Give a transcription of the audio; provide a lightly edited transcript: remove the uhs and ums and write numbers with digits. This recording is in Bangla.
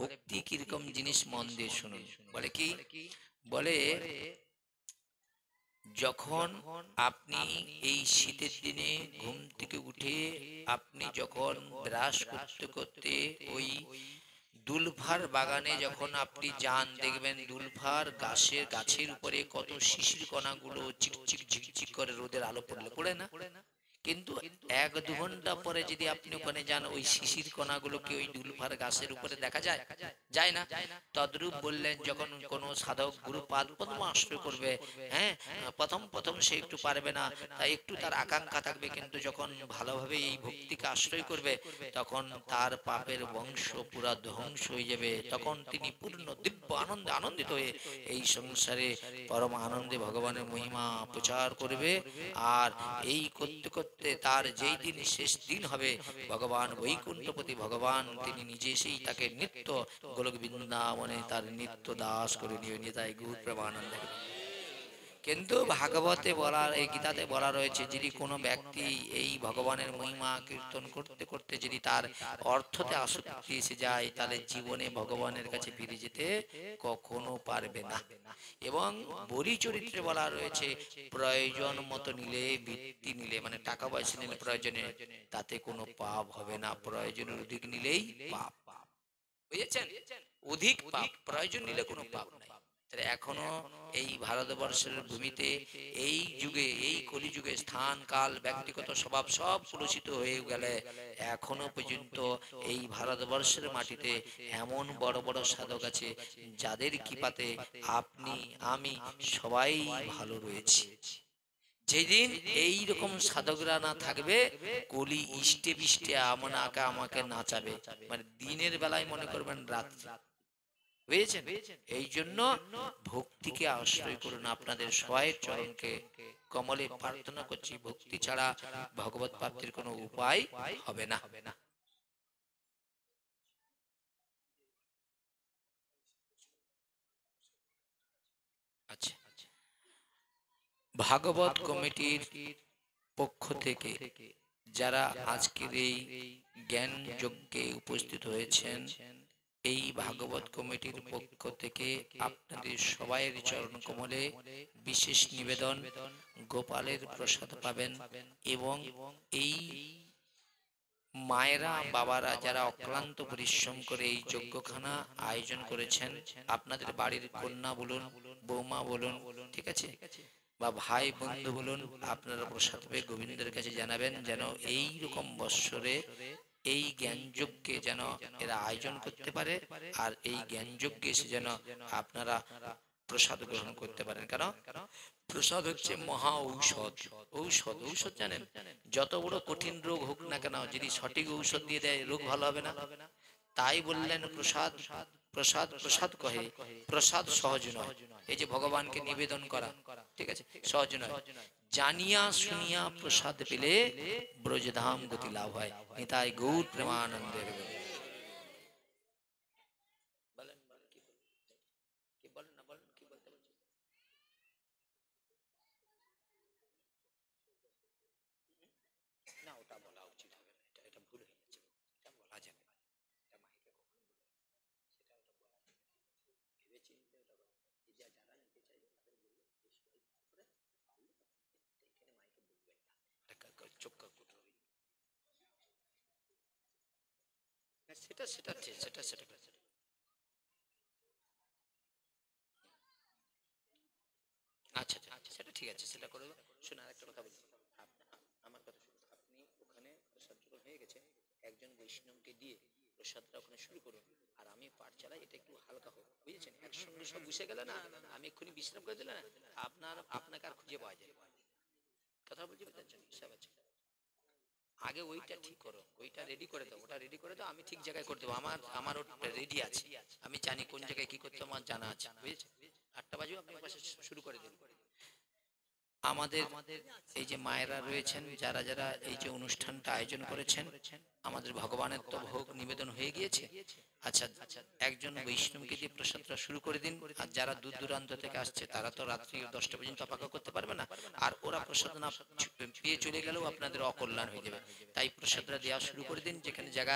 ভক্তি কিরকম জিনিস মন দিয়ে শুনুন। বলে কি, বলে যখন আপনি এই শীতের দিনে ঘুম থেকে উঠে আপনি যখন ব্রাশ করতে করতে ওই দুলফার বাগানে যখন আপনি যান, দেখবেন দুলফার গাছের উপরে কত শিশির কণাগুলো চিকচিক ঝিকঝিক করে রোদের আলো পড়লে পড়ে না? কিন্তু 1-2 ঘন্টা পরে যদি আপনি ওখানে যান, ওই শিশির কণাগুলো কি ওই দুলফার গাছের উপরে দেখা যায়? যায় না। তদ্রূপ বললেন, যখন কোনো সাধক গুরু পাদ পদ্ম আশ্রয় করবে, হ্যাঁ, প্রথম প্রথম সে একটু পারবে না, তাই একটু তার আকাঙ্ক্ষা থাকবে, কিন্তু যখন ভালোভাবে এই ভক্তিকে আশ্রয় করবে তখন তার পাপের বংশ পুরা ধ্বংস হয়ে যাবে। তখন তিনি পূর্ণ দিব্য আনন্দে আনন্দিত হয়ে এই সংসারে পরম আনন্দে ভগবানের মহিমা প্রচার করবে। আর এই করতে করতে তার যেই দিন শেষ দিন হবে, ভগবান বৈকুণ্ঠপতি ভগবান তিনি নিজে সেই তাকে নিত্য গোলক বৃন্দাবনে তার নিত্য দাস করে নিয়ে নিতাই গৌর প্রেমানন্দে। কিন্তু ভাগবতে বলা, এই গীতাতে বলা রয়েছে, যদি কোনো ব্যক্তি এই ভগবানের মহিমা কীর্তন করতে করতে যদি তার অর্থতে আসক্তি এসে যায়, তাহলে জীবনে ভগবানের কাছে ফিরে যেতে কখনো পারবে না। এবং বলি চরিত্রে বলা রয়েছে, প্রয়োজন মতো নিলে, বৃত্তি নিলে, মানে টাকা পয়সা নিলে প্রয়োজনে, তাতে কোনো পাপ হবে না। প্রয়োজনের অধিক নিলেই পাপ। বুঝেছেন? অধিক পাপ, প্রয়োজন নিলে কোনো পাপ নাই। তাহলে এখনো এই ভারতবর্ষের ভূমিতে এই যুগে, এই কলিযুগে স্থান কাল ব্যক্তিগত স্বভাব সব কলুষিত হয়ে গেলে এখনো পর্যন্ত এই ভারতবর্ষের মাটিতে এমন বড় বড় সাধক আছে যাদের কৃপাতে আপনি আমি সবাই ভালো রয়েছি। যেদিন এই রকম সাধকরা না থাকবে, কলি ইষ্টে বিষ্টে আমাকে আমাকে নাচাবে, মানে দিনের বেলায় মনে করবেন রাত্রি। বুঝেছেন? এই জন্য ভক্তিকে আশ্রয় করুন। আপনাদের সবাই চরণকে কমলে প্রার্থনা করছি, ভক্তি ছাড়া ভগবত প্রাপ্তির কোনো উপায় হবে না। আচ্ছা, ভাগবত কমিটির পক্ষ থেকে যারা আজকের এই জ্ঞান যজ্ঞে উপস্থিত হয়েছেন, এই ভাগবত কমিটির পক্ষ থেকে আপনাদের সবাইয়ের চরণ কমলে বিশেষ নিবেদন, গোপালের প্রসাদ পাবেন। এবং এই মায়েরা বাবারা যারা অক্লান্ত পরিশ্রম করে এই যজ্ঞখানা আয়োজন করেছেন, আপনাদের বাড়ির কন্যা বলুন, বৌমা বলুন, ঠিক আছে, বা ভাই বন্ধু বলুন, আপনারা প্রসাদ পেয়ে গোবিন্দের কাছে জানাবেন যেন এই রকম বৎসরে এই জ্ঞানযজ্ঞে যেন এরা আয়োজন করতে পারে, আর এই জ্ঞানযজ্ঞে এসে যেন আপনারা প্রসাদ গ্রহণ করতে পারেন। কারণ প্রসাদ হচ্ছে মহা ঔষধ। ঔষধ, ঔষধ জানেন? যত বড় কঠিন রোগ হোক না কেন, যদি সঠিক ঔষধ দিয়ে দেয় রোগ ভালো হবে না। তাই বললেন প্রসাদ, প্রসাদ প্রসাদ কহে, প্রসাদ সহজ নয়। এই যে ভগবানকে নিবেদন করা, ঠিক আছে, সহজ নয়। জানিয়া শুনিয়া প্রসাদ পেলে ব্রজধাম গতি লাভ হয়। নিতাই গৌর প্রেমানন্দের। বলেন, কি বলেন না, বলেন কি বলতে বলছেন? না, ওটা বলা উচিত হবে না, এটা এটা ভুল হয়ে যাচ্ছে, এটা বলা যাবে না, এটা মাইকে কখনো বলে না। সেটা ওটা বলা যাবে না। ভেবে চিন্তে ওটা এই যে যারা নিতে চাইবে তাদের বলবে যে সবাই করে পারলে এটা এখানে মাইকে বলবেন না, এটা চোখ কুটো হবে। সেটা সেটা ঠিক, সেটা সেটা সেটা আচ্ছা আচ্ছা আচ্ছা, সেটা ঠিক আছে, সেটা করে দেবো। শুনে আরেকটা কথা বলি, আমার কথা শুনুন। আপনি ওখানে প্রসাদ যখন হয়ে গেছে, একজন বৈষ্ণবকে দিয়ে প্রসাদটা ওখানে শুরু করুন, আর আমি পাঠ চালাই, এটা একটু হালকা হোক, বুঝেছেন? একসঙ্গে সব বসে গেলে না, আমি এক্ষুনি বিশ্রাম করে দিলে না, আপনাকে আর খুঁজে পাওয়া যায়। কথা বলছি বুঝতে পারছেন? সব আছে। আগে ওইটা ঠিক করো, ওইটা রেডি করে দাও, ওটা রেডি করে দাও, আমি ঠিক জায়গায় করে দেবো। আমার ওটা রেডি আছে, আমি জানি কোন জায়গায় কি করতে আমার জানা আছে, বুঝেছেন? 8টা বাজে আপনি পাশে শুরু করে দিন। আমাদের এই যে মায়েরা রয়েছেন, যারা যারা এই যে অনুষ্ঠানটা আয়োজন করেছেন, আমাদের ভগবানের তো ভোগ নিবেদন হয়ে গিয়েছে। আচ্ছা, একজন বৈষ্ণবকে দিয়ে প্রসাদটা শুরু করে দিন। আর যারা দূর দূরান্ত থেকে আসছে তারা তো রাত্রি 10টা পর্যন্ত অপেক্ষা করতে পারবে না, আর ওরা প্রসাদ না পেয়ে চলে গেলেও আপনাদের অকল্যাণ হয়ে যাবে। তাই প্রসাদটা দেওয়া শুরু করে দিন, যেখানে জায়গা